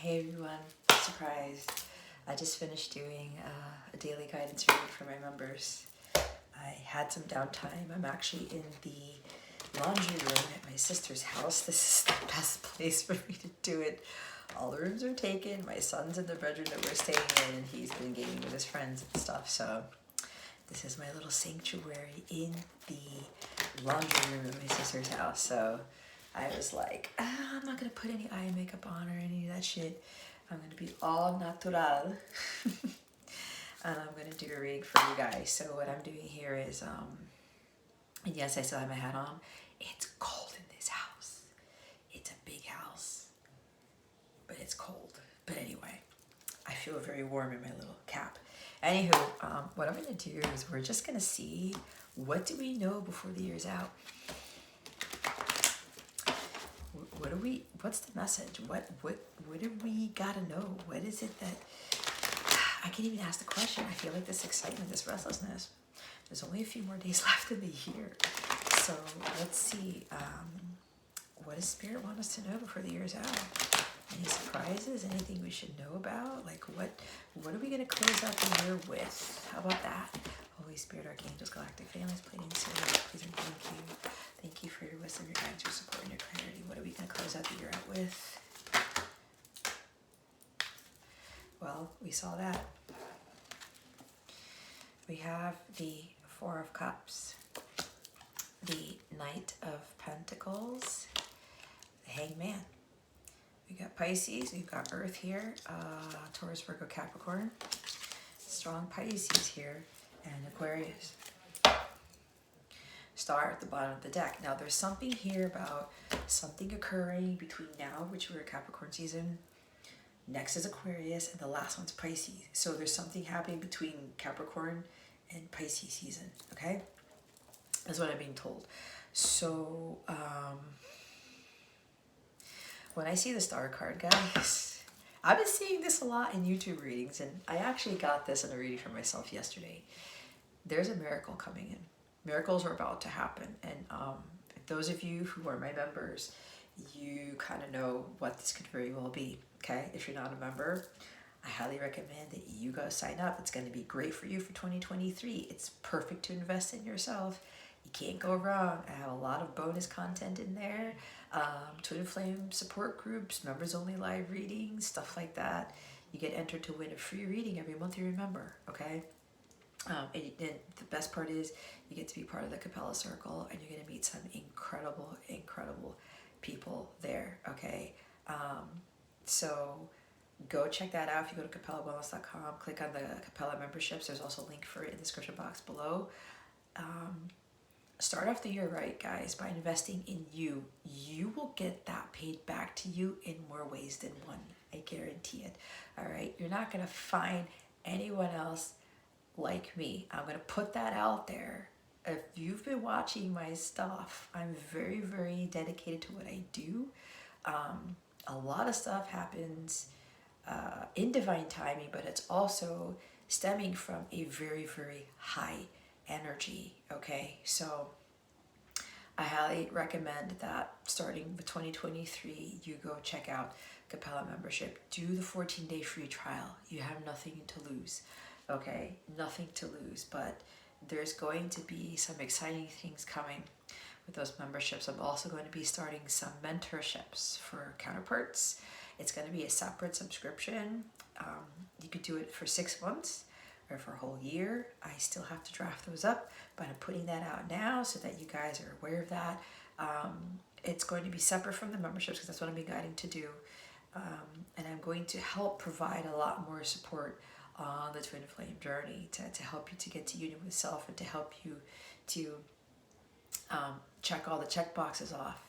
Hey everyone, surprise. I just finished doing a daily guidance reading for my members. I had some downtime. I'm actually in the laundry room at my sister's house. This is the best place for me to do it. All the rooms are taken. My son's in the bedroom that we're staying in and he's been gaming with his friends and stuff. So this is my little sanctuary in the laundry room at my sister's house. So I was like, I'm not going to put any eye makeup on or any of that shit. I'm going to be all natural. And I'm going to do a reading for you guys. So what I'm doing here is, and yes, I still have my hat on. It's cold in this house. It's a big house, but it's cold. But anyway, I feel very warm in my little cap. Anywho, what I'm going to do is we're just going to see, what do we know before the year's out? What's the message? What do we gotta know? What is it that, I can't even ask the question. I feel like this excitement, this restlessness. There's only a few more days left in the year. So let's see, what does Spirit want us to know before the year's out? Any surprises? Anything we should know about? Like what are we gonna close out the year with? How about that? Holy Spirit, Archangels, Galactic Families, Pleiadian Spirits, please and thank you. Thank you for your wisdom, your guidance, your support, and your clarity. What are we going to close out the year out with? Well, we saw that. We have the Four of Cups, the Knight of Pentacles, the Hangman. We got Pisces, we've got Earth here, Taurus, Virgo, Capricorn, strong Pisces here, and Aquarius. Star at the bottom of the deck. Now there's something here about something occurring between now, which we're Capricorn season, next is Aquarius, and the last one's Pisces. So there's something happening between Capricorn and Pisces season, okay? That's what I'm being told. So when I see the Star card, guys, I've been seeing this a lot in YouTube readings, and I actually got this in a reading for myself yesterday. There's a miracle coming in. Miracles are about to happen, and those of you who are my members, you kind of know what this could very well be, okay? If you're not a member, I highly recommend that you go sign up. It's going to be great for you for 2023. It's perfect to invest in yourself. You can't go wrong. I have a lot of bonus content in there, Twin Flame support groups, members only live readings, stuff like that. You get entered to win a free reading every month you remember, okay? And the best part is you get to be part of the Capella circle, and you're going to meet some incredible, incredible people there, okay? So go check that out. If you go to capellawellness.com, click on the Capella memberships. There's also a link for it in the description box below. Start off the year right, guys, by investing in you. You will get that paid back to you in more ways than one. I guarantee it, all right? You're not going to find anyone else like me. I'm going to put that out there. If you've been watching my stuff, I'm very, very dedicated to what I do. A lot of stuff happens in divine timing, but it's also stemming from a very, very high energy, okay? So I highly recommend that starting with 2023, you go check out Capella membership. Do the 14-day free trial. You have nothing to lose. Okay, nothing to lose, but there's going to be some exciting things coming with those memberships. I'm also going to be starting some mentorships for counterparts. It's going to be a separate subscription. You could do it for 6 months or for a whole year. I still have to draft those up, but I'm putting that out now so that you guys are aware of that. It's going to be separate from the memberships because that's what I'm being guided to do. And I'm going to help provide a lot more support on the twin flame journey to help you to get to union with self, and to help you to check all the check boxes off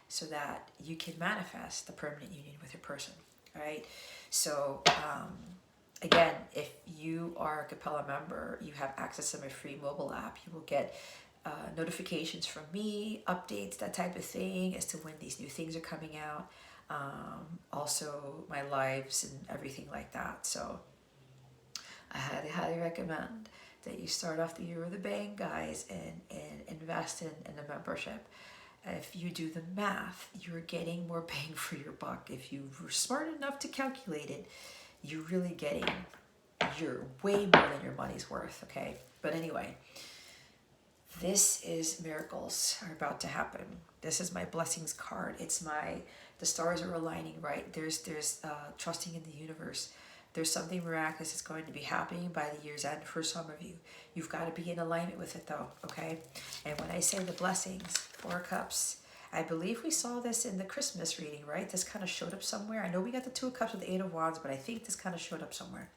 so that you can manifest the permanent union with your person. All right. So again, if you are a Capella member, you have access to my free mobile app. You will get notifications from me, updates, that type of thing, as to when these new things are coming out. Also my lives and everything like that. So I highly, highly recommend that you start off the year with a bang, guys, and invest in the membership. If you do the math, you're getting more bang for your buck. If you were smart enough to calculate it, you're really getting way more than your money's worth, okay? But anyway, this is miracles are about to happen. This is my blessings card. It's the stars are aligning, right? There's trusting in the universe. There's something miraculous that's going to be happening by the year's end for some of you. You've got to be in alignment with it though, okay? And when I say the blessings, 4 cups, I believe we saw this in the Christmas reading, right? This kind of showed up somewhere. I know we got the 2 of cups with the 8 of wands, but I think this kind of showed up somewhere.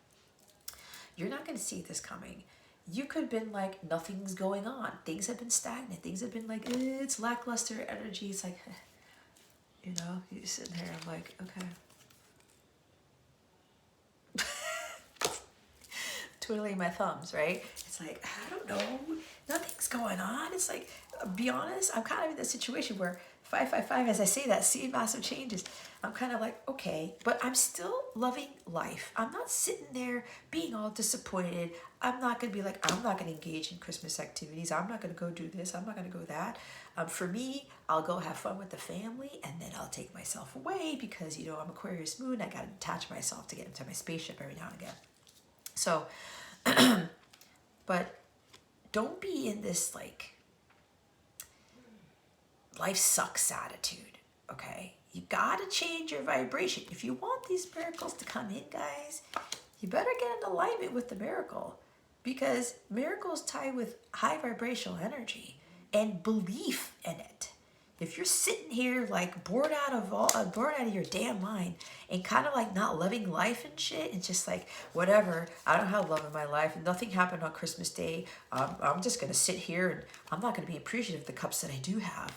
You're not going to see this coming. You could have been like, nothing's going on. Things have been stagnant. Things have been like, it's lackluster energy. It's like, you know, you're sitting there, I'm like, okay. Twiddling my thumbs, right? It's like, I don't know, nothing's going on. It's like, be honest, I'm kind of in this situation where 555, as I say that, seeing massive changes, I'm kind of like, okay, but I'm still loving life. I'm not sitting there being all disappointed. I'm not going to be like, I'm not going to engage in Christmas activities. I'm not going to go do this. I'm not going to go that. For me, I'll go have fun with the family, and then I'll take myself away because, you know, I'm Aquarius moon. I got to detach myself to get into my spaceship every now and again. So, but don't be in this like life sucks attitude, okay? You gotta change your vibration. If you want these miracles to come in, guys, you better get in alignment with the miracle, because miracles tie with high vibrational energy and belief in it. If you're sitting here like bored out of your damn mind and kind of like not loving life and shit, and just like, whatever, I don't have love in my life, nothing happened on Christmas Day, I'm just gonna sit here and I'm not gonna be appreciative of the cups that I do have.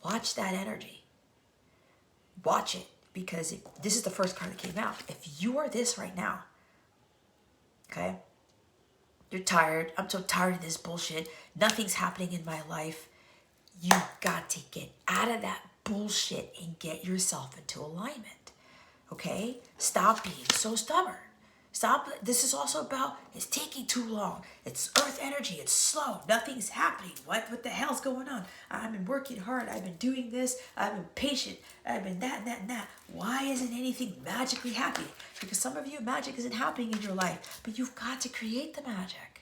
Watch that energy. Watch it, because this is the first card that came out. If you are this right now, okay, you're tired, I'm so tired of this bullshit, nothing's happening in my life, you got to get out of that bullshit and get yourself into alignment, okay? Stop being so stubborn. Stop. This is also about, it's taking too long. It's earth energy. It's slow. Nothing's happening. What the hell's going on? I've been working hard. I've been doing this. I've been patient. I've been that and that and that. Why isn't anything magically happening? Because some of you, magic isn't happening in your life, but you've got to create the magic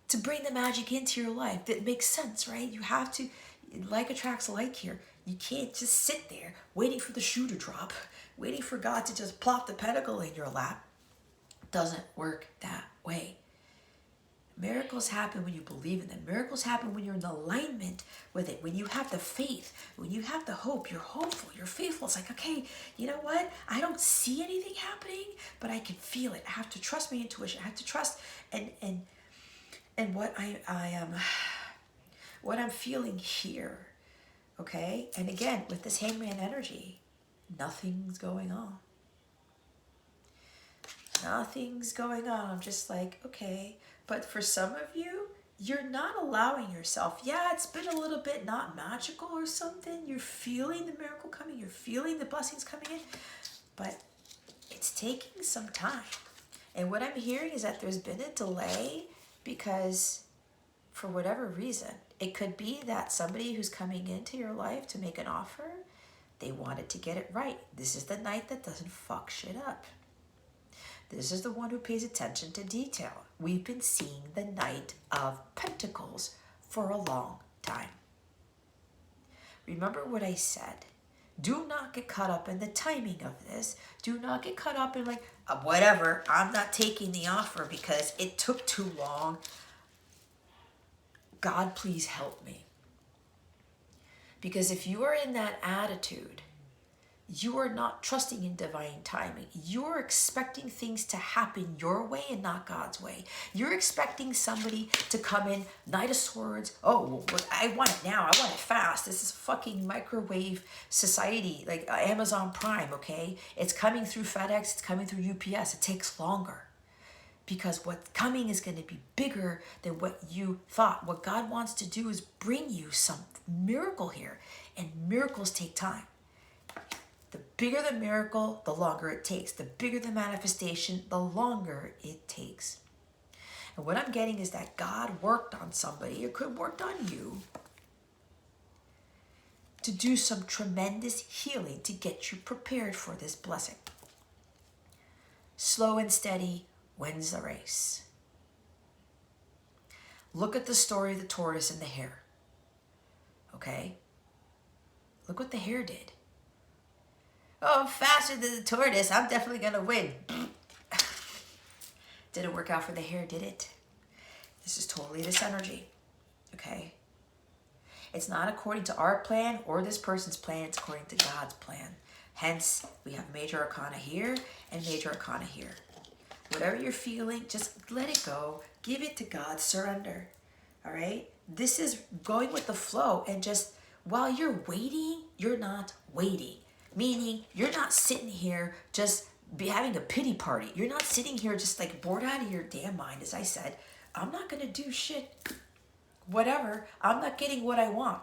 to bring the magic into your life. That makes sense, right? You have to, like attracts like here. You can't just sit there waiting for the shoe to drop, waiting for God to just plop the pentacle in your lap. Doesn't work that way. Miracles happen when you believe in them. Miracles happen when you're in alignment with it. When you have the faith, when you have the hope, you're hopeful, you're faithful. It's like, okay, you know what? I don't see anything happening, but I can feel it. I have to trust my intuition. I have to trust and what I am, what I'm feeling here. Okay? And again, with this hangman energy, nothing's going on. Nothing's going on. I'm just like, okay. But for some of you, you're not allowing yourself. Yeah, it's been a little bit not magical or something. You're feeling the miracle coming. You're feeling the blessings coming in. But it's taking some time. And what I'm hearing is that there's been a delay because for whatever reason, it could be that somebody who's coming into your life to make an offer, they wanted to get it right. This is the night that doesn't fuck shit up. This is the one who pays attention to detail. We've been seeing the Knight of Pentacles for a long time. Remember what I said. Do not get caught up in the timing of this. Do not get caught up in like, whatever, I'm not taking the offer because it took too long. God, please help me. Because if you are in that attitude, you are not trusting in divine timing. You're expecting things to happen your way and not God's way. You're expecting somebody to come in, Knight of Swords. Oh, well, I want it now. I want it fast. This is fucking microwave society, like Amazon Prime, okay? It's coming through FedEx. It's coming through UPS. It takes longer because what's coming is going to be bigger than what you thought. What God wants to do is bring you some miracle here, and miracles take time. The bigger the miracle, the longer it takes. The bigger the manifestation, the longer it takes. And what I'm getting is that God worked on somebody, or could have worked on you, to do some tremendous healing to get you prepared for this blessing. Slow and steady wins the race. Look at the story of the tortoise and the hare. Okay? Look what the hare did. Oh, I'm faster than the tortoise. I'm definitely going to win. Didn't work out for the hare, did it? This is totally this energy. Okay? It's not according to our plan or this person's plan. It's according to God's plan. Hence, we have major arcana here and major arcana here. Whatever you're feeling, just let it go. Give it to God. Surrender. All right? This is going with the flow. And just while you're waiting, you're not waiting. Meaning, you're not sitting here just be having a pity party. You're not sitting here just like bored out of your damn mind. As I said, I'm not going to do shit. Whatever. I'm not getting what I want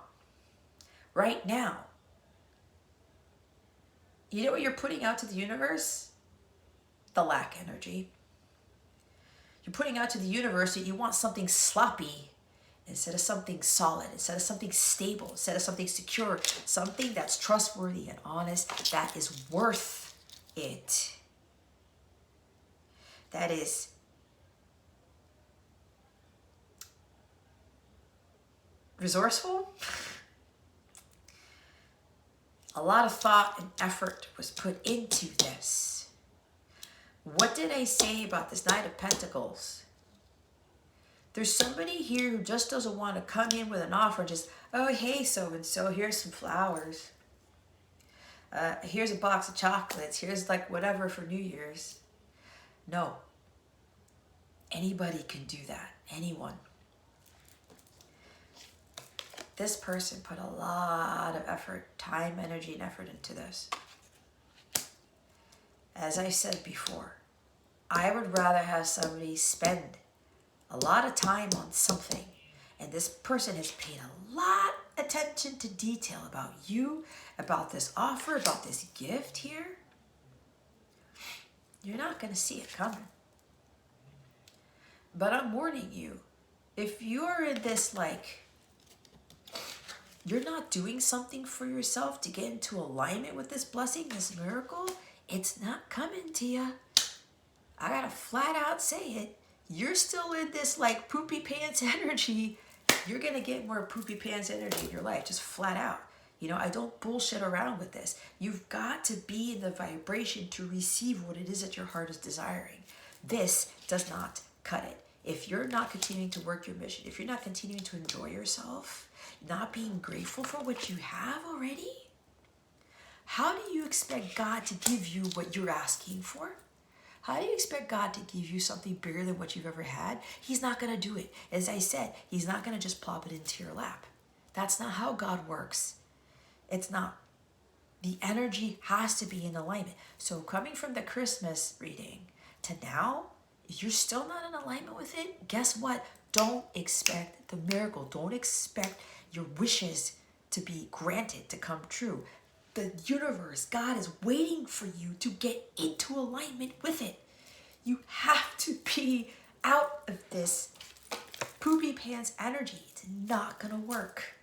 right now. You know what you're putting out to the universe? The lack energy. You're putting out to the universe that you want something sloppy instead of something solid, instead of something stable, instead of something secure, something that's trustworthy and honest, that is worth it. That is resourceful. A lot of thought and effort was put into this. What did I say about this Knight of Pentacles? There's somebody here who just doesn't want to come in with an offer, just, oh, hey, so-and-so, here's some flowers. Here's a box of chocolates. Here's like whatever for New Year's. No. Anybody can do that. Anyone. This person put a lot of effort, time, energy, and effort into this. As I said before, I would rather have somebody spend a lot of time on something, and this person has paid a lot of attention to detail about you, about this offer, about this gift here. You're not going to see it coming. But I'm warning you, if you're in this like, you're not doing something for yourself to get into alignment with this blessing, this miracle, it's not coming to you. I gotta flat out say it. You're still in this like poopy pants energy. You're gonna get more poopy pants energy in your life, just flat out. You know, I don't bullshit around with this. You've got to be in the vibration to receive what it is that your heart is desiring. This does not cut it. If you're not continuing to work your mission, if you're not continuing to enjoy yourself, not being grateful for what you have already, how do you expect God to give you what you're asking for? How do you expect God to give you something bigger than what you've ever had? He's not going to do it. As I said, he's not going to just plop it into your lap. That's not how God works. It's not. The energy has to be in alignment. So coming from the Christmas reading to now, you're still not in alignment with it. Guess what? Don't expect the miracle. Don't expect your wishes to be granted, to come true. The universe, God is waiting for you to get into alignment with it. You have to be out of this poopy pants energy. It's not going to work.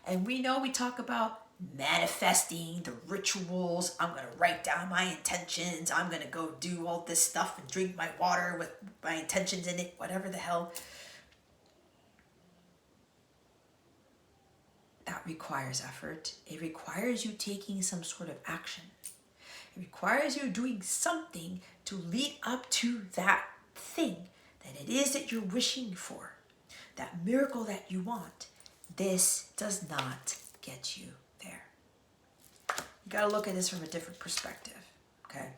And we know we talk about manifesting, the rituals. I'm going to write down my intentions. I'm going to go do all this stuff and drink my water with my intentions in it, whatever the hell. That requires effort. It requires you taking some sort of action. It requires you doing something to lead up to that thing that it is that you're wishing for, that miracle that you want. This does not get you there. You got to look at this from a different perspective, okay?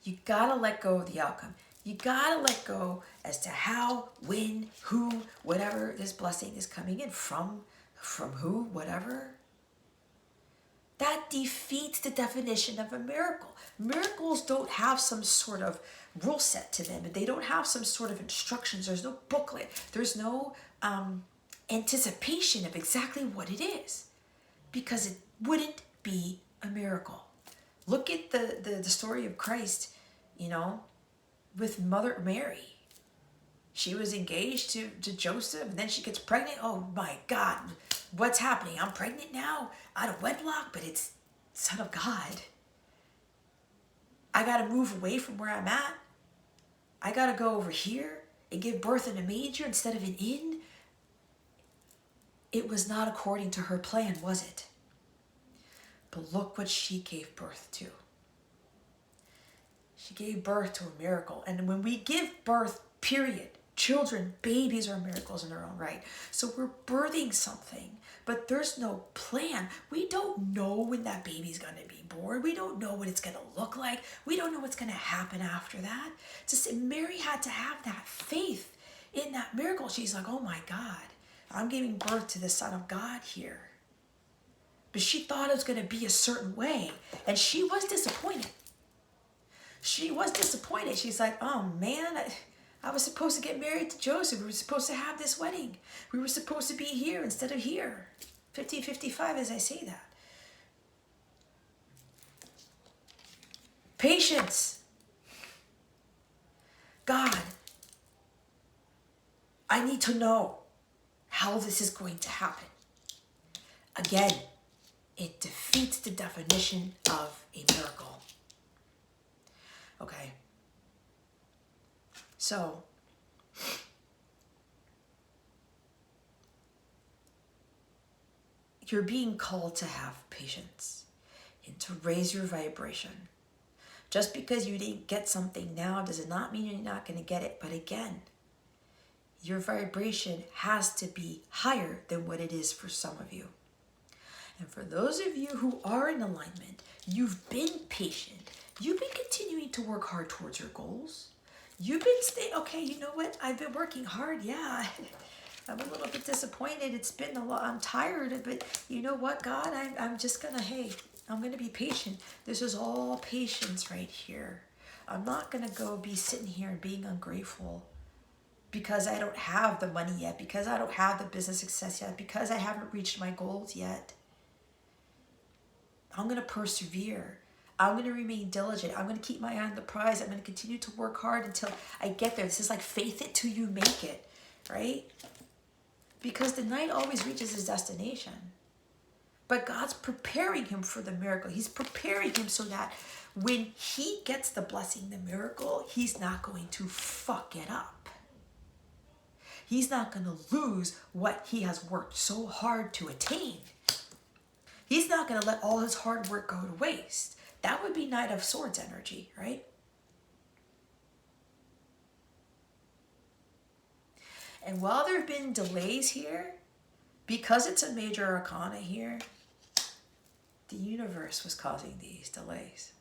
You got to let go of the outcome. You got to let go as to how, when, who, whatever this blessing is coming in from who, whatever. That defeats the definition of a miracle. Miracles don't have some sort of rule set to them. They don't have some sort of instructions. There's no booklet. There's no anticipation of exactly what it is, because it wouldn't be a miracle. Look at the story of Christ, you know, with Mother Mary. She was engaged to Joseph, and then she gets pregnant. Oh my God, what's happening? I'm pregnant now, out of wedlock, but it's Son of God. I got to move away from where I'm at. I got to go over here and give birth in a manger instead of an inn. It was not according to her plan, was it? But look what she gave birth to. She gave birth to a miracle. And when we give birth, period, children, babies are miracles in their own right. So we're birthing something, but there's no plan. We don't know when that baby's going to be born. We don't know what it's going to look like. We don't know what's going to happen after that. Just Mary had to have that faith in that miracle. She's like, oh my God, I'm giving birth to the Son of God here. But she thought it was going to be a certain way, and she was disappointed. She was disappointed. She's like, oh man, I was supposed to get married to Joseph. We were supposed to have this wedding. We were supposed to be here instead of here. 50-55 as I say that. Patience. God, I need to know how this is going to happen. Again, it defeats the definition of a miracle. Okay. So, you're being called to have patience and to raise your vibration. Just because you didn't get something now does not mean you're not going to get it. But again, your vibration has to be higher than what it is for some of you. And for those of you who are in alignment, you've been patient. You've been continuing to work hard towards your goals. You've been staying, okay, you know what? I've been working hard, yeah. I'm a little bit disappointed. It's been a lot, I'm tired, but you know what, God? I'm just gonna, I'm gonna be patient. This is all patience right here. I'm not gonna go be sitting here and being ungrateful because I don't have the money yet, because I don't have the business success yet, because I haven't reached my goals yet. I'm gonna persevere. I'm going to remain diligent. I'm going to keep my eye on the prize. I'm going to continue to work hard until I get there. This is like faith it till you make it, right? Because the knight always reaches his destination. But God's preparing him for the miracle. He's preparing him so that when he gets the blessing, the miracle, he's not going to fuck it up. He's not going to lose what he has worked so hard to attain. He's not going to let all his hard work go to waste. That would be Knight of Swords energy, right? And while there have been delays here, because it's a major arcana here, the universe was causing these delays.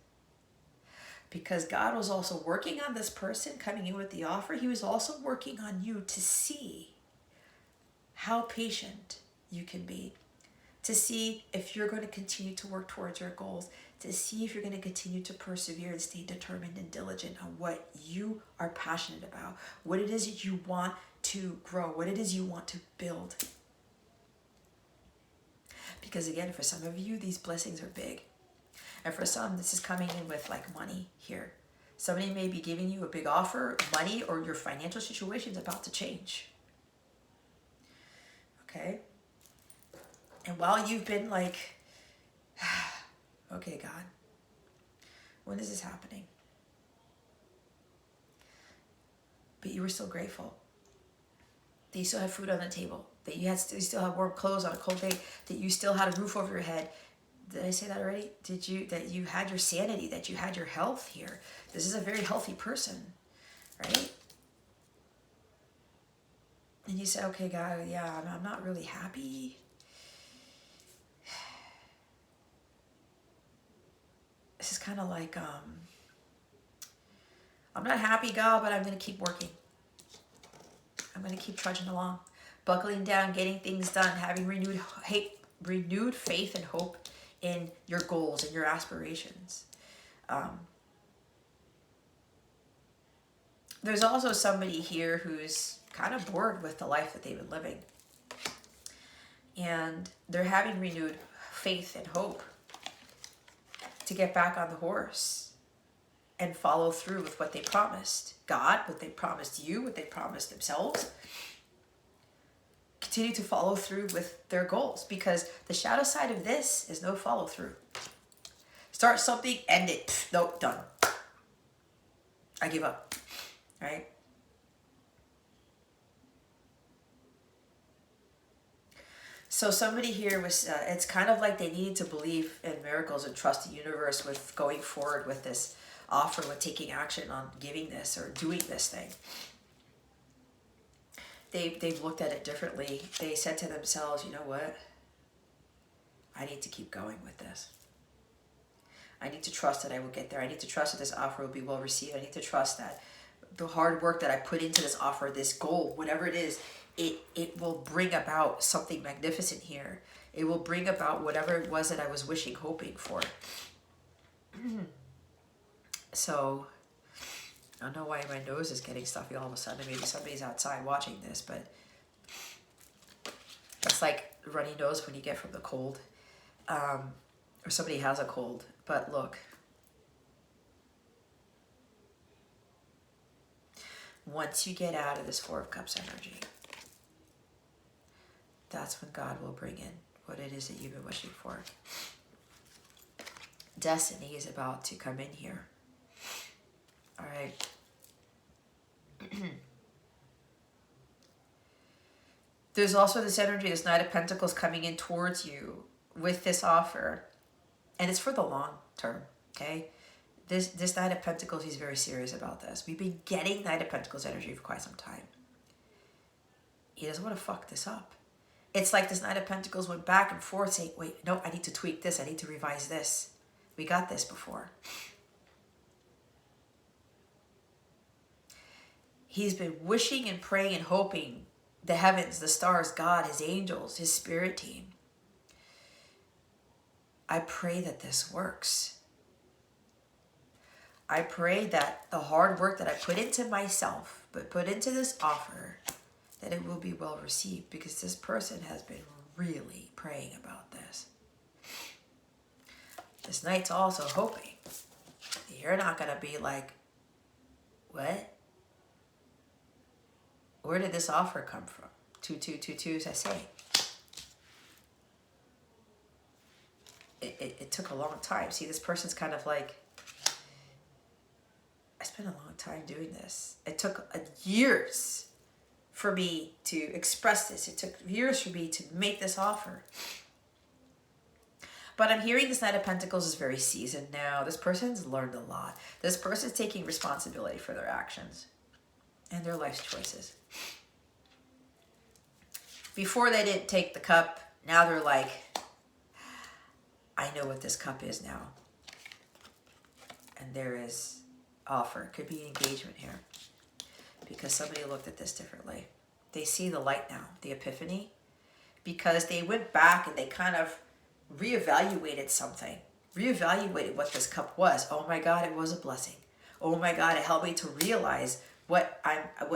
Because God was also working on this person coming in with the offer. He was also working on you to see how patient you can be, to see if you're going to continue to work towards your goals, to see if you're going to continue to persevere and stay determined and diligent on what you are passionate about, what it is that you want to grow, what it is you want to build. Because again, for some of you, these blessings are big. And for some, this is coming in with like money here. Somebody may be giving you a big offer, money, or your financial situation is about to change. Okay? And while you've been like, okay, God, when is this happening? But you were still grateful that you still had food on the table, that you still had warm clothes on a cold day, that you still had a roof over your head. Did I say that already? That you had your sanity, that you had your health here. This is a very healthy person, right? And you say, okay, God, yeah, I'm not really happy. This is kind of like, I'm not happy, God, but I'm going to keep working. I'm going to keep trudging along, buckling down, getting things done, having renewed faith and hope in your goals and your aspirations. There's also somebody here who's kind of bored with the life that they've been living. And they're having renewed faith and hope to get back on the horse. and follow through with what they promised God, what they promised you, what they promised themselves. Continue to follow through with their goals, because the shadow side of this is no follow through. Start something, end it. Nope, done. I give up, right? So somebody here was, it's kind of like they needed to believe in miracles and trust the universe with going forward with this offer, with taking action on giving this or doing this thing. They've looked at it differently. They said to themselves, you know what? I need to keep going with this. I need to trust that I will get there. I need to trust that this offer will be well received. I need to trust that the hard work that I put into this offer, this goal, whatever it is, it will bring about something magnificent here. It will bring about whatever it was that I was wishing, hoping for. So, I don't know why my nose is getting stuffy all of a sudden. Maybe somebody's outside watching this, but it's like runny nose when you get from the cold. Or somebody has a cold. But look, once you get out of this Four of Cups energy, that's when God will bring in what it is that you've been wishing for. Destiny is about to come in here. All right. There's also this energy, this Knight of Pentacles coming in towards you with this offer. And it's for the long term, okay? This Knight of Pentacles, he's very serious about this. We've been getting Knight of Pentacles energy for quite some time. He doesn't want to fuck this up. It's like this Knight of Pentacles went back and forth saying, wait, no, I need to tweak this. I need to revise this. We got this before. He's been wishing and praying and hoping the heavens, the stars, God, his angels, his spirit team. I pray that this works. I pray that the hard work that I put into myself, but put into this offer, that it will be well received, because this person has been really praying about this. This Knight's also hoping you're not going to be like, what? Where did this offer come from? 2222, as I say. It took a long time. See, this person's kind of like, I spent a long time doing this. It took years for me to express this. It took years for me to make this offer. But I'm hearing this Knight of Pentacles is very seasoned now. This person's learned a lot. This person's taking responsibility for their actions and their life's choices. Before they didn't take the cup, now they're like, I know what this cup is now. And there is offer. Could be engagement here. Because somebody looked at this differently. They see the light now, the epiphany. Because they went back and they kind of reevaluated something. Reevaluated what this cup was. Oh my God, it was a blessing. Oh my God, it helped me to realize what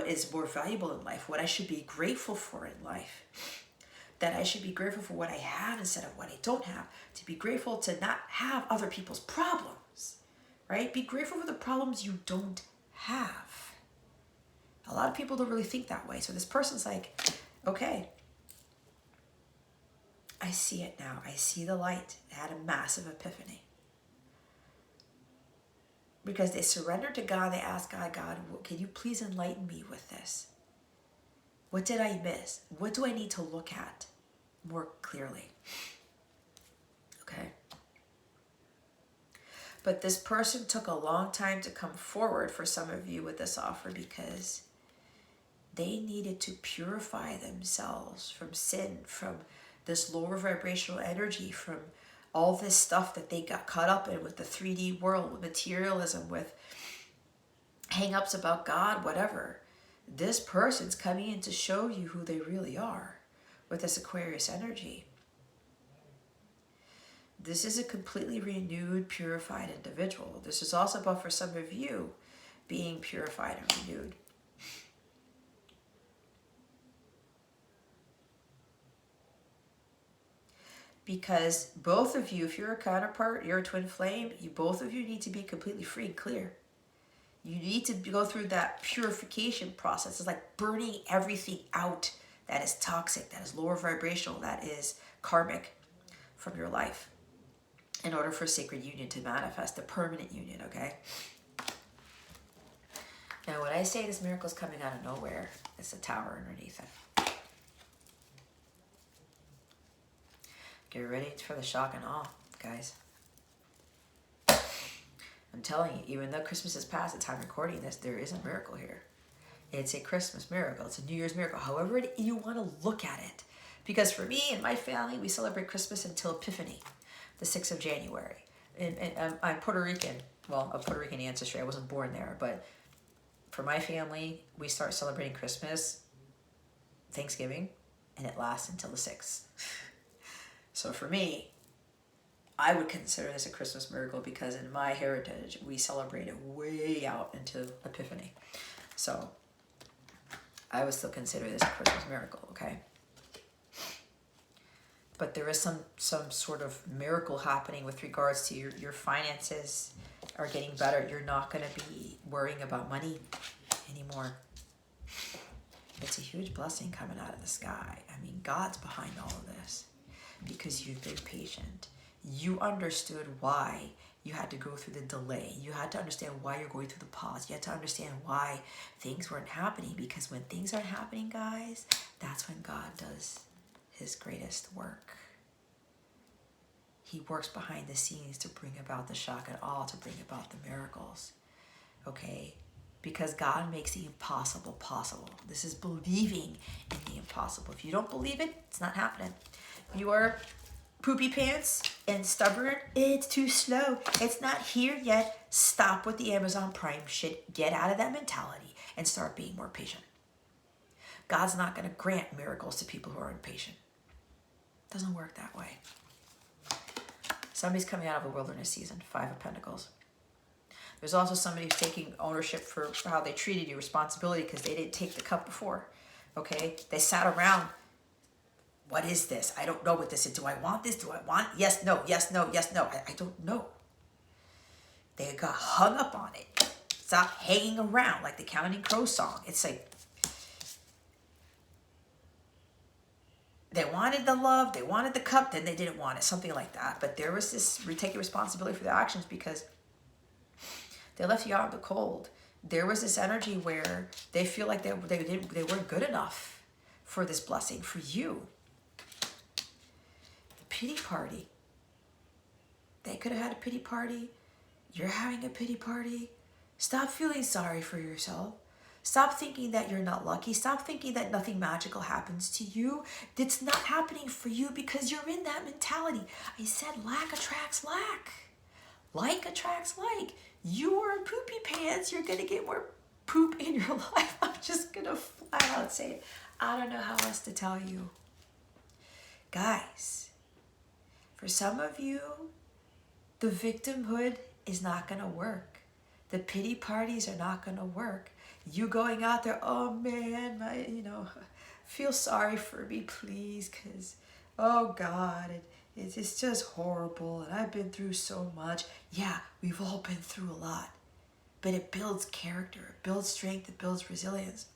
is more valuable in life, what I should be grateful for in life. That I should be grateful for what I have instead of what I don't have. To be grateful to not have other people's problems, right? Be grateful for the problems you don't have. A lot of people don't really think that way. So this person's like, okay, I see it now. I see the light. It had a massive epiphany. Because they surrendered to God. They asked God, can you please enlighten me with this? What did I miss? What do I need to look at more clearly? Okay. But this person took a long time to come forward for some of you with this offer, because they needed to purify themselves from sin, from this lower vibrational energy, from all this stuff that they got caught up in with the 3D world, with materialism, with hang-ups about God, whatever. This person's coming in to show you who they really are with this Aquarius energy. This is a completely renewed, purified individual. This is also about, for some of you, being purified and renewed. Because both of you, if you're a counterpart, you're a twin flame, both of you need to be completely free and clear. You need to go through that purification process. It's like burning everything out that is toxic, that is lower vibrational, that is karmic from your life in order for sacred union to manifest, the permanent union, okay? Now, when I say this miracle is coming out of nowhere, it's a tower underneath it. Get ready for the shock and awe, guys. I'm telling you, even though Christmas is past the time recording this, there is a miracle here. It's a Christmas miracle. It's a New Year's miracle. However you want to look at it. Because for me and my family, we celebrate Christmas until Epiphany, the 6th of January. And I'm Puerto Rican. Well, of Puerto Rican ancestry. I wasn't born there. But for my family, we start celebrating Christmas, Thanksgiving, and it lasts until the 6th. So for me, I would consider this a Christmas miracle because in my heritage, we celebrate it way out into Epiphany. So I would still consider this a Christmas miracle, okay? But there is some sort of miracle happening with regards to your finances are getting better. You're not going to be worrying about money anymore. It's a huge blessing coming out of the sky. I mean, God's behind all of this because you've been patient. You understood why you had to go through the delay. You had to understand why you're going through the pause. You had to understand why things weren't happening, because when things aren't happening, guys, that's when God does his greatest work. He works behind the scenes to bring about the shock and awe, to bring about the miracles, okay? Because God makes the impossible possible. This is believing in the impossible. If you don't believe it, it's not happening. You are poopy pants and stubborn. It's too slow. It's not here yet. Stop with the Amazon Prime shit. Get out of that mentality and start being more patient. God's not going to grant miracles to people who are impatient. It doesn't work that way. Somebody's coming out of a wilderness season, 5 of Pentacles. There's also somebody who's taking ownership for how they treated you, responsibility, because they didn't take the cup before. Okay? They sat around. What is this? I don't know what this is. Do I want this? Do I want it? Yes, no, yes, no, yes, no. I don't know. They got hung up on it. Stop hanging around like the Counting Crows song. It's like they wanted the love, they wanted the cup, then they didn't want it. Something like that. But there was this taking responsibility for their actions because they left you out in the cold. There was this energy where they feel like they weren't good enough for this blessing, for you. Pity party. They could have had a pity party. You're having a pity party. Stop feeling sorry for yourself. Stop thinking that you're not lucky. Stop thinking that nothing magical happens to you. It's not happening for you because you're in that mentality. I said lack attracts lack. Like attracts like. You are poopy pants. You're going to get more poop in your life. I'm just going to flat out say it. I don't know how else to tell you. Guys, for some of you, the victimhood is not going to work. The pity parties are not going to work. You going out there, oh man, feel sorry for me, please, because, oh God, it's just horrible, and I've been through so much. Yeah, we've all been through a lot, but it builds character, it builds strength, it builds resilience.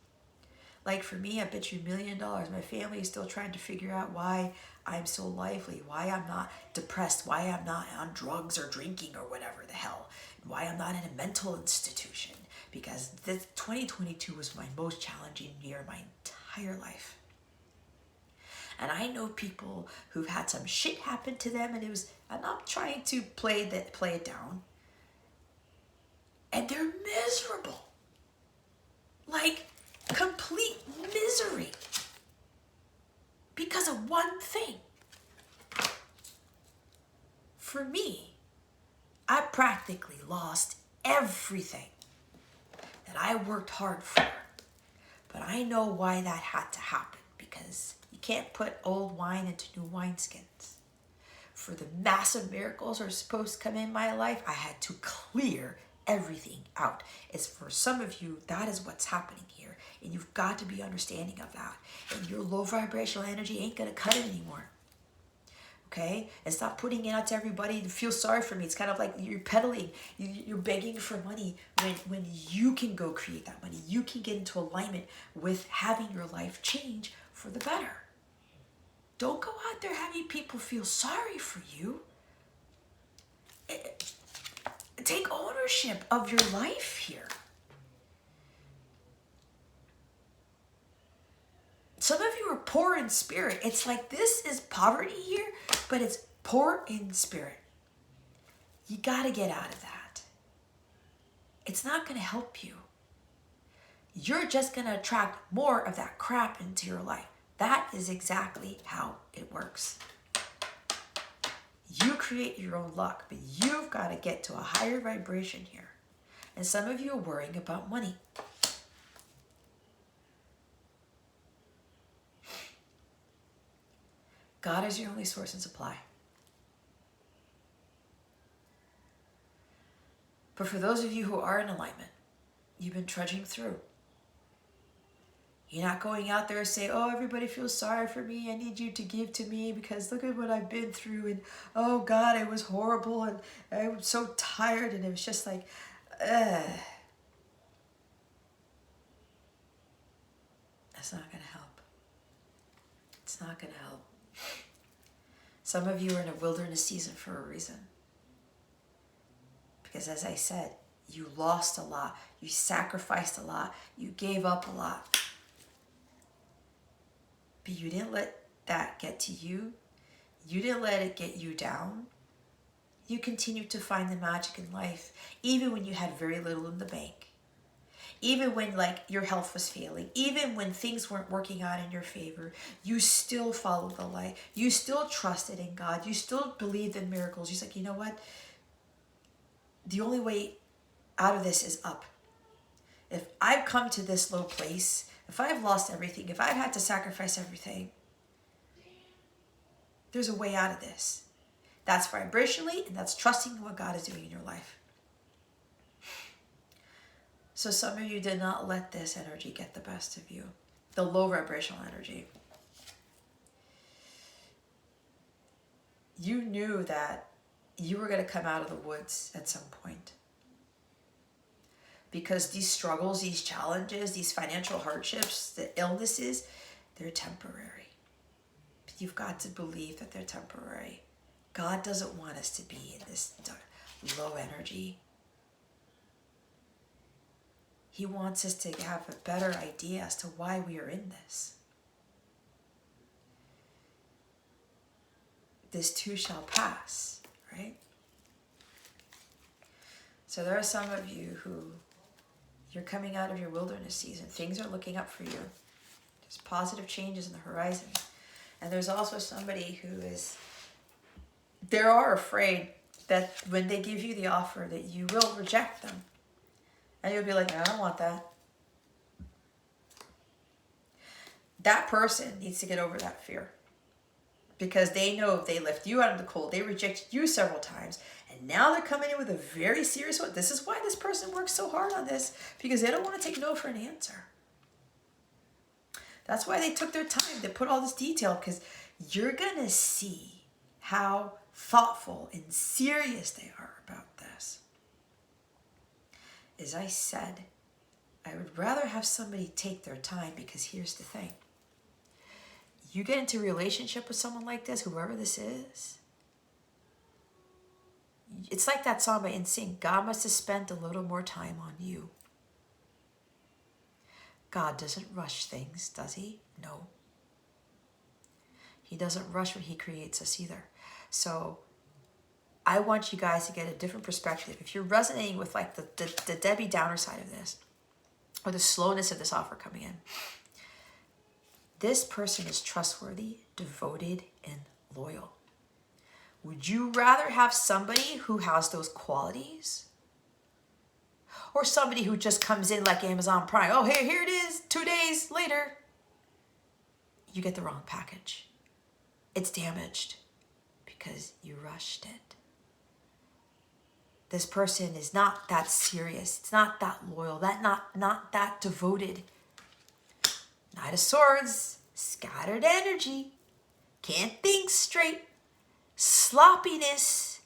Like for me, I bet you $1 million. My family is still trying to figure out why I'm so lively, why I'm not depressed, why I'm not on drugs or drinking or whatever the hell, why I'm not in a mental institution. Because this 2022 was my most challenging year of my entire life. And I know people who've had some shit happen to them, and I'm not trying to play it down. And they're miserable. Like complete misery. Because of one thing. For me, I practically lost everything that I worked hard for. But I know why that had to happen, because you can't put old wine into new wineskins. For the massive miracles that are supposed to come in my life, I had to clear everything out. It's for some of you, that is what's happening here. And you've got to be understanding of that. And your low vibrational energy ain't going to cut it anymore. okay? And stop putting it out to everybody to feel sorry for me. It's kind of like you're peddling, you're begging for money when you can go create that money. You can get into alignment with having your life change for the better. Don't go out there having people feel sorry for you. Take ownership of your life here. Some of you are poor in spirit. It's like this is poverty here, but it's poor in spirit. You got to get out of that. It's not going to help you. You're just going to attract more of that crap into your life. That is exactly how it works. You create your own luck, but you've got to get to a higher vibration here. And some of you are worrying about money. God is your only source and supply. But for those of you who are in alignment, you've been trudging through. You're not going out there and say, oh, everybody feels sorry for me. I need you to give to me because look at what I've been through. And oh God, it was horrible. And I was so tired. And it was just like, That's not going to help. It's not going to help. Some of you are in a wilderness season for a reason. Because as I said, you lost a lot. You sacrificed a lot. You gave up a lot. But you didn't let that get to you. You didn't let it get you down. You continued to find the magic in life, even when you had very little in the bank. Even when your health was failing, even when things weren't working out in your favor, you still followed the light. You still trusted in God. You still believed in miracles. You're like, you know what? The only way out of this is up. If I've come to this low place, if I've lost everything, if I've had to sacrifice everything, there's a way out of this. That's vibrationally, and that's trusting in what God is doing in your life. So some of you did not let this energy get the best of you. The low vibrational energy. You knew that you were going to come out of the woods at some point. Because these struggles, these challenges, these financial hardships, the illnesses, they're temporary. But you've got to believe that they're temporary. God doesn't want us to be in this low energy. He wants us to have a better idea as to why we are in this. This too shall pass, right? So there are some of you who you're coming out of your wilderness season. Things are looking up for you. There's positive changes in the horizon. And there's also somebody who they are afraid that when they give you the offer that you will reject them. And you'll be like, I don't want that. That person needs to get over that fear. Because they know if they left you out of the cold, they rejected you several times. And now they're coming in with a very serious one. This is why this person works so hard on this. Because they don't want to take no for an answer. That's why they took their time. They put all this detail. Because you're going to see how thoughtful and serious they are about this. As I said, I would rather have somebody take their time, because here's the thing. You get into a relationship with someone like this, whoever this is, it's like that song by NSYNC, God must have spent a little more time on you. God doesn't rush things, does he? No. He doesn't rush when he creates us either. So I want you guys to get a different perspective. If you're resonating with the Debbie Downer side of this, or the slowness of this offer coming in, this person is trustworthy, devoted, and loyal. Would you rather have somebody who has those qualities? Or somebody who just comes in like Amazon Prime? Oh, here it is, 2 days later. You get the wrong package. It's damaged because you rushed it. This person is not that serious. It's not that loyal. Not that devoted. Knight of Swords, scattered energy, can't think straight. Sloppiness,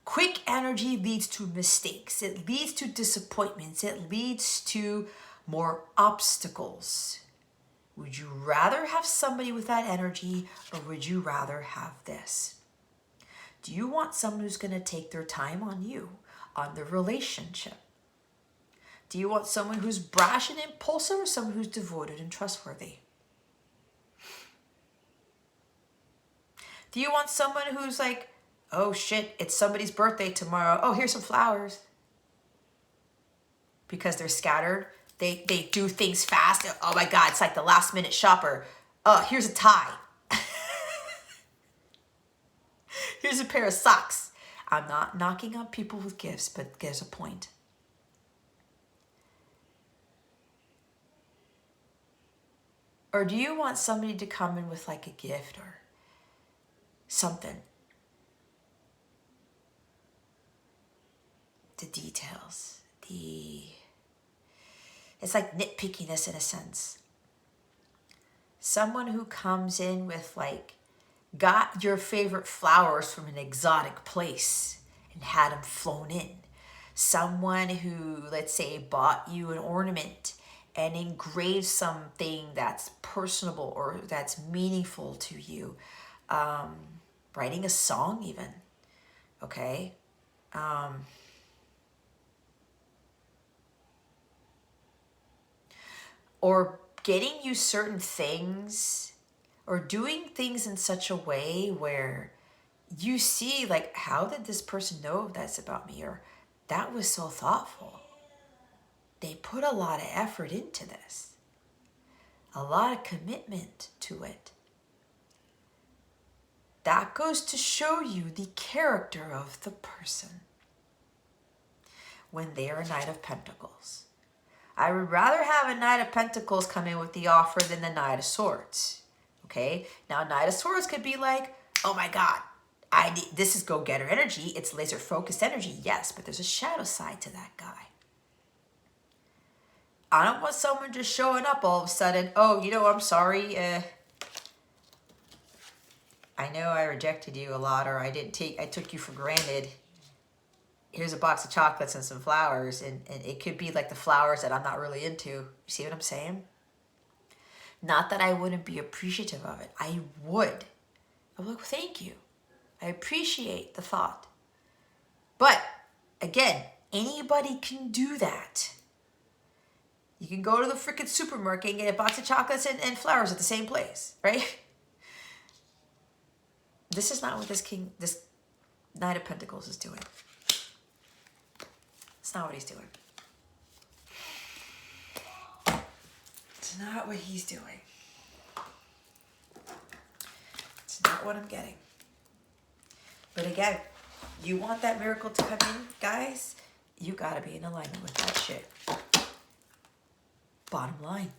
quick energy leads to mistakes. It leads to disappointments. It leads to more obstacles. Would you rather have somebody with that energy, or would you rather have this? Do you want someone who's going to take their time on you, on the relationship? Do you want someone who's brash and impulsive, or someone who's devoted and trustworthy? Do you want someone who's like, oh shit, it's somebody's birthday tomorrow. Oh, here's some flowers. Because they're scattered. They do things fast. Oh my God, it's like the last minute shopper. Oh, here's a tie. Here's a pair of socks. I'm not knocking on people with gifts, but there's a point. Or do you want somebody to come in with like a gift or something? The details, it's like nitpickiness in a sense. Someone who comes in with like, got your favorite flowers from an exotic place and had them flown in. Someone who, let's say, bought you an ornament and engraved something that's personable or that's meaningful to you. Writing a song even, okay? Or getting you certain things, or doing things in such a way where you see like, how did this person know that's about me? Or that was so thoughtful. They put a lot of effort into this, a lot of commitment to it. That goes to show you the character of the person when they are a Knight of Pentacles. I would rather have a Knight of Pentacles come in with the offer than the Knight of Swords. Okay? Now, Knight of Swords could be like, oh my God, this is go-getter energy. It's laser-focused energy. Yes, but there's a shadow side to that guy. I don't want someone just showing up all of a sudden. Oh, you know, I'm sorry. I know I rejected you a lot, or I took you for granted. Here's a box of chocolates and some flowers, and it could be like the flowers that I'm not really into. You see what I'm saying? Not that I wouldn't be appreciative of it. I would. I'm like, thank you. I appreciate the thought. But again, anybody can do that. You can go to the freaking supermarket and get a box of chocolates and flowers at the same place, right? This is not what this Knight of Pentacles is doing. It's not what he's doing. It's not what he's doing. It's not what I'm getting. But again, you want that miracle to come in, guys, you gotta be in alignment with that shit. Bottom line.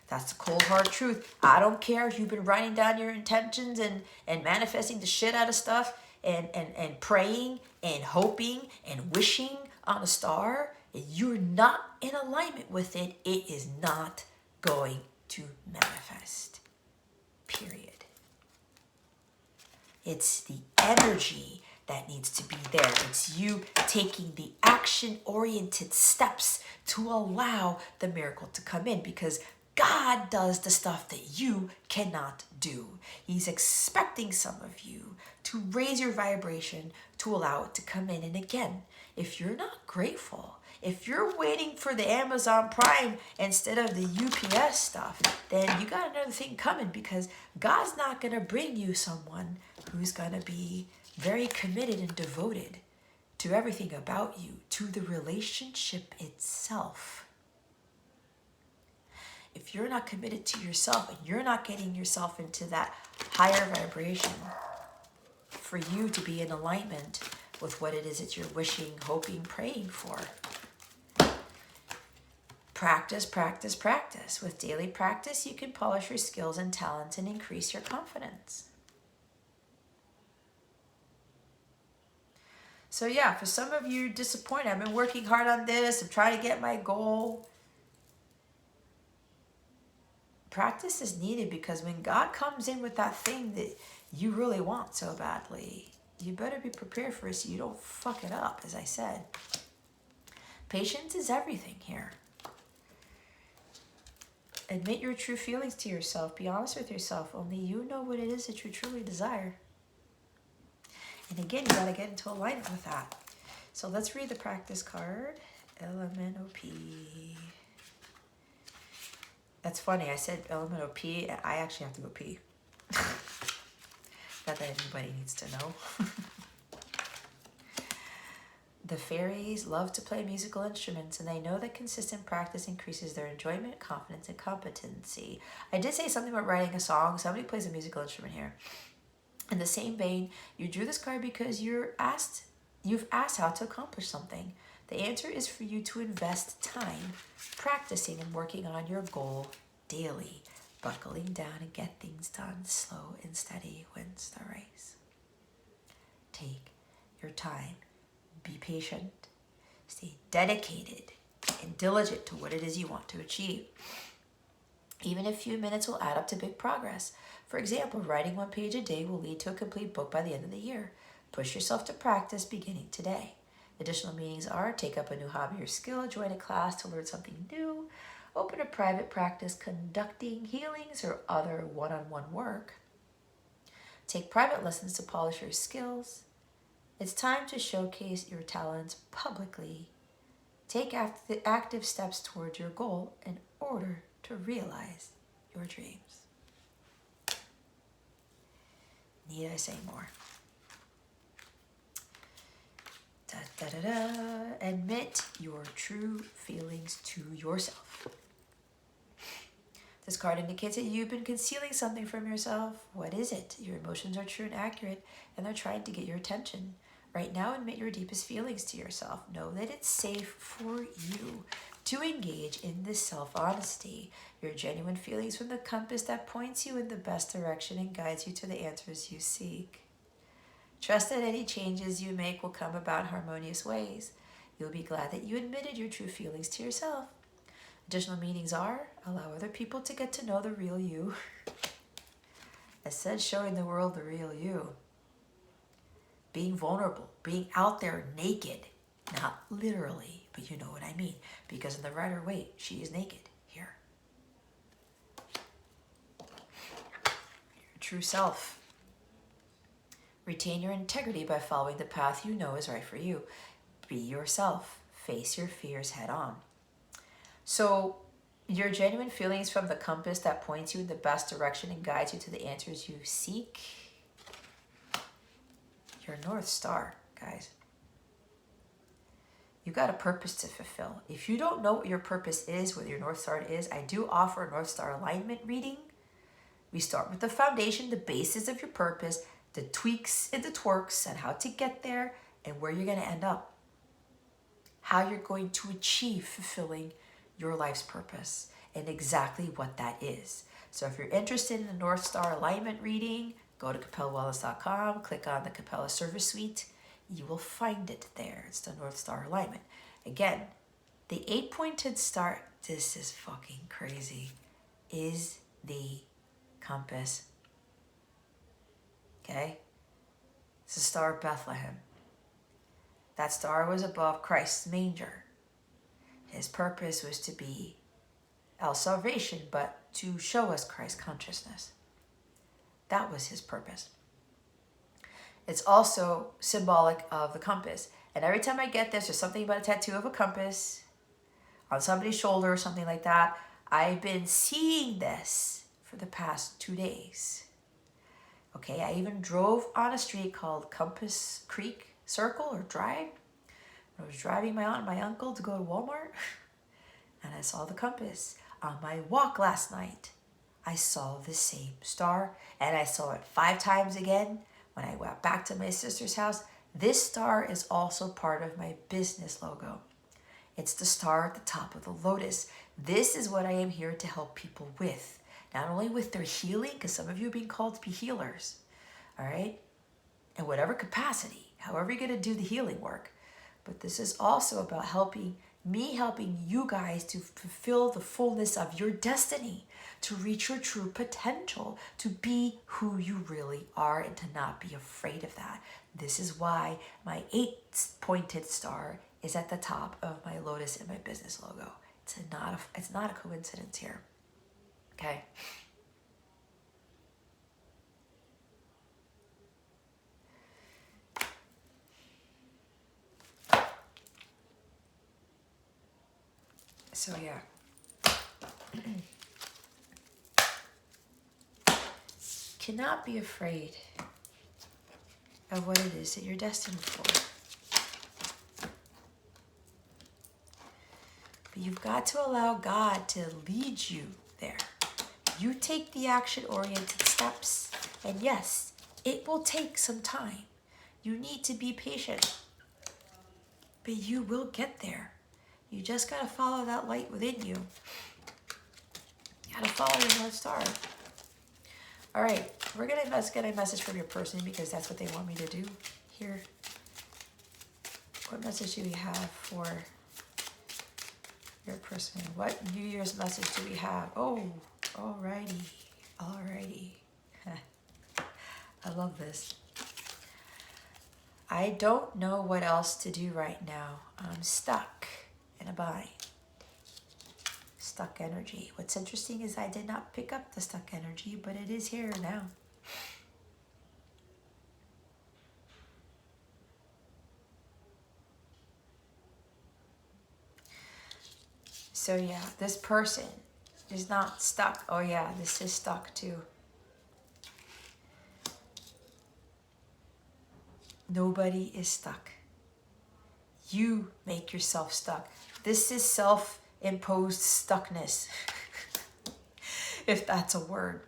That's the cold hard truth. I don't care if you've been writing down your intentions and manifesting the shit out of stuff and praying and hoping and wishing on a star. If you're not in alignment with it, it is not going to manifest. Period. It's the energy that needs to be there. It's you taking the action-oriented steps to allow the miracle to come in, because God does the stuff that you cannot do. He's expecting some of you to raise your vibration to allow it to come in. And again, if you're not grateful, if you're waiting for the Amazon Prime instead of the UPS stuff, then you got another thing coming, because God's not going to bring you someone who's going to be very committed and devoted to everything about you, to the relationship itself. If you're not committed to yourself and you're not getting yourself into that higher vibration for you to be in alignment with what it is that you're wishing, hoping, praying for. Practice, practice, practice. With daily practice, you can polish your skills and talents and increase your confidence. So yeah, for some of you, disappointed. I've been working hard on this. I'm trying to get my goal. Practice is needed, because when God comes in with that thing that you really want so badly. You better be prepared for it so you don't fuck it up, as I said. Patience is everything here. Admit your true feelings to yourself. Be honest with yourself. Only you know what it is that you truly desire. And again, you got to get into alignment with that. So let's read the practice card. LMNOP. That's funny. I said LMNOP, and I actually have to go pee. Not that anybody needs to know. The fairies love to play musical instruments, and they know that consistent practice increases their enjoyment, confidence, and competency. I did say something about writing a song. Somebody plays a musical instrument here. In the same vein, you drew this card because you've asked how to accomplish something. The answer is for you to invest time practicing and working on your goal daily, buckling down and get things done. Slow and steady wins the race. Take your time. Be patient. Stay dedicated and diligent to what it is you want to achieve. Even a few minutes will add up to big progress. For example, writing 1 page a day will lead to a complete book by the end of the year. Push yourself to practice beginning today. Additional meanings are take up a new hobby or skill, join a class to learn something new, open a private practice conducting healings or other one-on-one work. Take private lessons to polish your skills. It's time to showcase your talents publicly. Take active steps towards your goal in order to realize your dreams. Need I say more? Admit your true feelings to yourself. This card indicates that you've been concealing something from yourself. What is it? Your emotions are true and accurate, and they're trying to get your attention. Right now, admit your deepest feelings to yourself. Know that it's safe for you to engage in this self-honesty. Your genuine feelings from the compass that points you in the best direction and guides you to the answers you seek. Trust that any changes you make will come about in harmonious ways. You'll be glad that you admitted your true feelings to yourself. Additional meanings are, allow other people to get to know the real you. As said, showing the world the real you. Being vulnerable, being out there naked. Not literally, but you know what I mean. Because in the Rider-Waite, she is naked here. Your true self. Retain your integrity by following the path you know is right for you. Be yourself. Face your fears head on. So, your genuine feelings from the compass that points you in the best direction and guides you to the answers you seek. Your North Star, guys. You got a purpose to fulfill. If you don't know what your purpose is, what your North Star is, I do offer a North Star alignment reading. We start with the foundation, the basis of your purpose, the tweaks and the twerks and how to get there and where you're going to end up. How you're going to achieve fulfilling your life's purpose and exactly what that is. So if you're interested in the North Star alignment reading, go to capellawellness.com, click on the Capella Service Suite. You will find it there. It's the North Star alignment. Again, the 8-pointed star, this is fucking crazy, is the compass. Okay? It's the Star of Bethlehem. That star was above Christ's manger. His purpose was to be our salvation, but to show us Christ consciousness. That was his purpose. It's also symbolic of the compass. And every time I get this, there's something about a tattoo of a compass on somebody's shoulder or something like that. I've been seeing this for the past 2 days. Okay, I even drove on a street called Compass Creek Circle or Drive. I was driving my aunt and my uncle to go to Walmart, and I saw the compass. On my walk last night, I saw the same star, and I saw it 5 times again when I went back to my sister's house. This star is also part of my business logo. It's the star at the top of the lotus. This is what I am here to help people with. Not only with their healing, because some of you are being called to be healers, all right? In whatever capacity, however you're going to do the healing work. But this is also about helping Me helping you guys to fulfill the fullness of your destiny, to reach your true potential, to be who you really are and to not be afraid of that. This is why my 8-pointed star is at the top of my lotus in my business logo. It's not a coincidence here. Okay. So yeah. Cannot be afraid of what it is that you're destined for. But you've got to allow God to lead you there. You take the action-oriented steps, and yes, it will take some time. You need to be patient, but you will get there. You just got to follow that light within you. You got to follow your North Star. All right, we're going to get a message from your person because that's what they want me to do here. What message do we have for your person? What New Year's message do we have? Oh, alrighty. I love this. I don't know what else to do right now. I'm stuck in a bind. Stuck energy. What's interesting is I did not pick up the stuck energy, but it is here now. So yeah, this person is not stuck. Oh yeah, this is stuck too. Nobody is stuck. You make yourself stuck. This is self-imposed stuckness, if that's a word.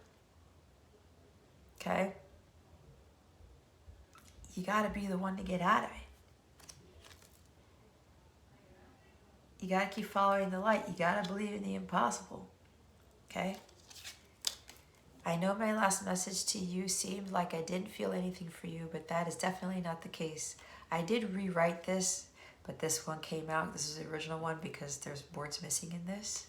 Okay? You got to be the one to get out of it. You got to keep following the light. You got to believe in the impossible. Okay? I know my last message to you seemed like I didn't feel anything for you, but that is definitely not the case. I did rewrite this, but this one came out. This is the original one because there's words missing in this.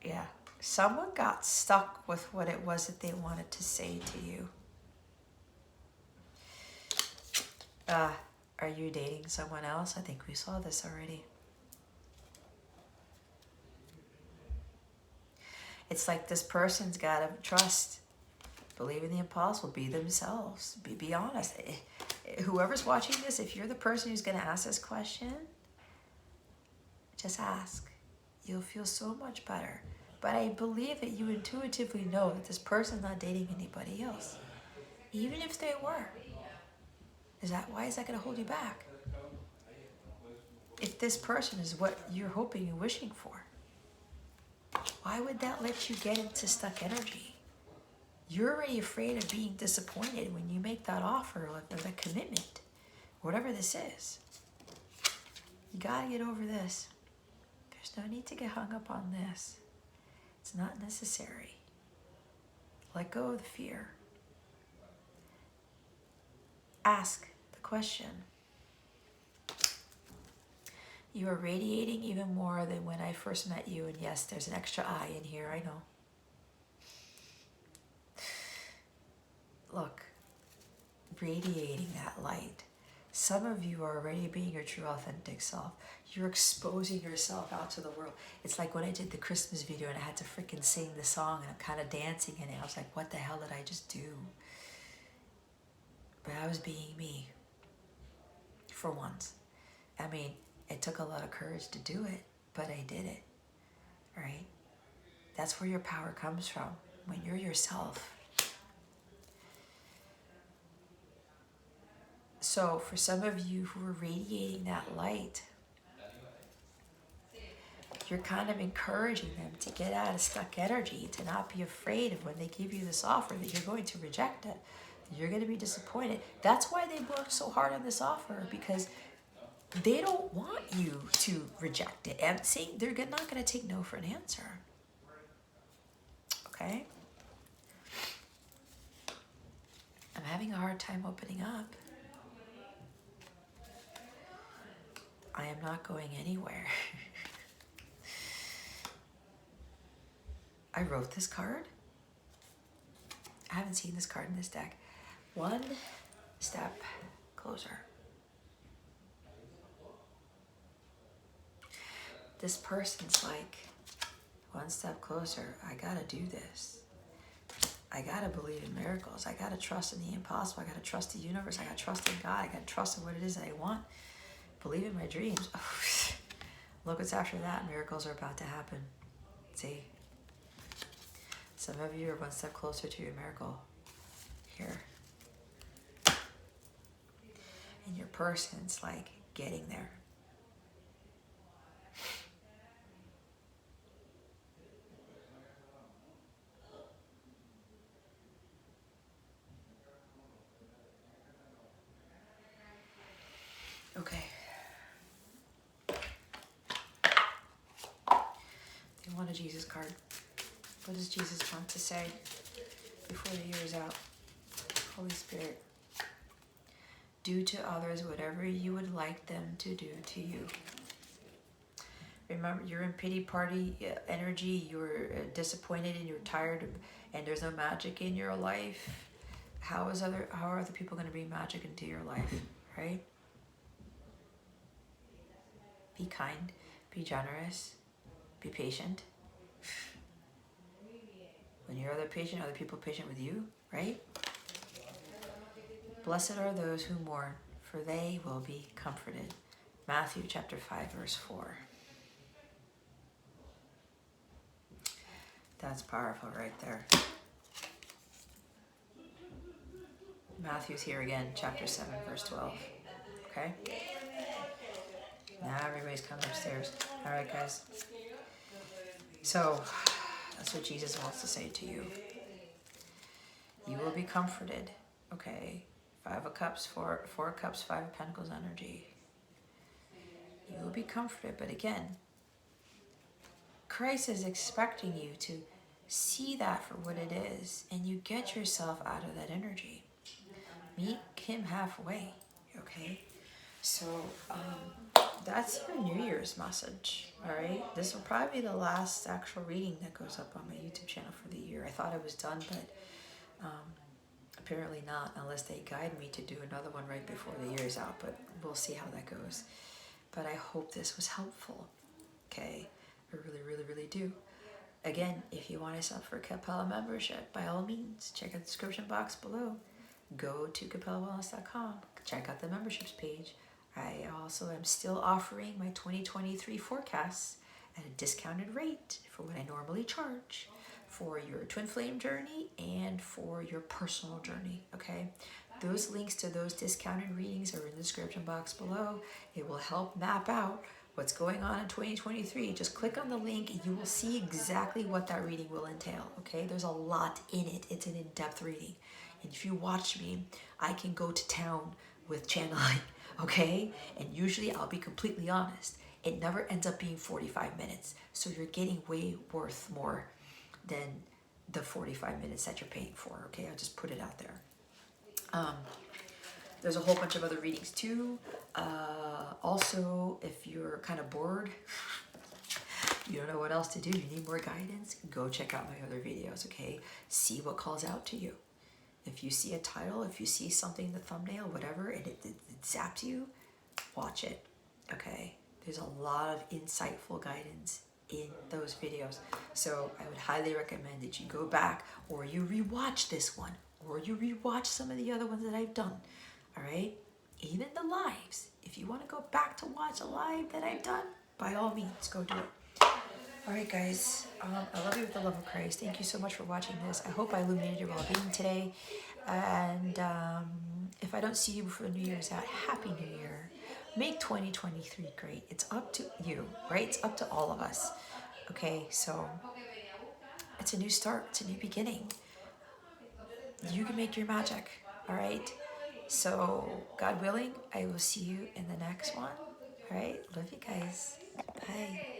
Yeah. Someone got stuck with what it was that they wanted to say to you. Are you dating someone else? I think we saw this already. It's like this person's got to trust, believe in the impossible, be themselves, be honest. Whoever's watching this, if you're the person who's going to ask this question, just ask. You'll feel so much better. But I believe that you intuitively know that this person's not dating anybody else. Even if they were. Why is that going to hold you back? If this person is what you're hoping and wishing for, why would that let you get into stuck energy? You're already afraid of being disappointed when you make that offer or that commitment, whatever this is. You got to get over this. There's no need to get hung up on this. It's not necessary. Let go of the fear. Ask the question. You are radiating even more than when I first met you. And yes, there's an extra I in here, I know. Look, radiating that light. Some of you are already being your true authentic self. You're exposing yourself out to the world. It's like when I did the Christmas video and I had to freaking sing the song and I'm kind of dancing in it. I was like, what the hell did I just do? But I was being me. For once. I mean, it took a lot of courage to do it, but I did it. Right? That's where your power comes from. When you're yourself. So for some of you who are radiating that light, you're kind of encouraging them to get out of stuck energy, to not be afraid of when they give you this offer that you're going to reject it. You're going to be disappointed. That's why they work so hard on this offer, because they don't want you to reject it. And see, they're not going to take no for an answer. Okay? I'm having a hard time opening up. I am not going anywhere. I wrote this card. I haven't seen this card in this deck. One step closer. This person's like, one step closer. I gotta do this. I gotta believe in miracles. I gotta trust in the impossible. I gotta trust the universe. I gotta trust in God. I gotta trust in what it is that I want. Believe in my dreams. Look what's after that. Miracles are about to happen. See? Some of you are one step closer to your miracle. Here. And your person's like getting there. Okay. They want a Jesus card. What does Jesus want to say before the year is out? Holy Spirit. Do to others whatever you would like them to do to you. Remember, you're in pity party energy. You're disappointed and you're tired, and there's no magic in your life. How are other people going to bring magic into your life, right? Be kind, be generous, be patient. When you're other patient, other people patient with you, right? Blessed are those who mourn, for they will be comforted. Matthew chapter 5, verse 4. That's powerful right there. Matthew's here again, chapter 7, verse 12. Okay? Now everybody's coming upstairs. All right, guys. So, that's what Jesus wants to say to you. You will be comforted. Okay? 5 of Cups, 4 of Cups, 5 of Pentacles energy. You will be comforted. But again, Christ is expecting you to see that for what it is. And you get yourself out of that energy. Meet him halfway. Okay? So, that's your New Year's message, all right? This will probably be the last actual reading that goes up on my YouTube channel for the year. I thought I was done, but apparently not, unless they guide me to do another one right before the year's out, but we'll see how that goes. But I hope this was helpful, okay? I really, really, really do. Again, if you want to sign up for a Capella membership, by all means, check out the description box below. Go to capellawellness.com. Check out the memberships page. I also am still offering my 2023 forecasts at a discounted rate for what I normally charge for your twin flame journey and for your personal journey, okay? Those links to those discounted readings are in the description box below. It will help map out what's going on in 2023. Just click on the link and you will see exactly what that reading will entail, okay? There's a lot in it. It's an in-depth reading. And if you watch me, I can go to town with channeling, okay? And usually I'll be completely honest. It never ends up being 45 minutes. So you're getting way worth more than the 45 minutes that you're paying for, okay? I'll just put it out there. There's a whole bunch of other readings too. Also, if you're kind of bored, you don't know what else to do, you need more guidance, go check out my other videos, okay? See what calls out to you. If you see a title, if you see something in the thumbnail, whatever, and it zaps you, watch it, okay? There's a lot of insightful guidance in those videos. So I would highly recommend that you go back or you rewatch this one or you rewatch some of the other ones that I've done, all right? Even the lives. If you want to go back to watch a live that I've done, by all means, go do it. All right, guys, I love you with the love of Christ. Thank you so much for watching this. I hope I illuminated your well-being today. And if I don't see you before the New Year's out, Happy New Year. Make 2023 great. It's up to you, right? It's up to all of us. Okay, so it's a new start. It's a new beginning. You can make your magic, all right? So, God willing, I will see you in the next one. All right, love you guys. Bye.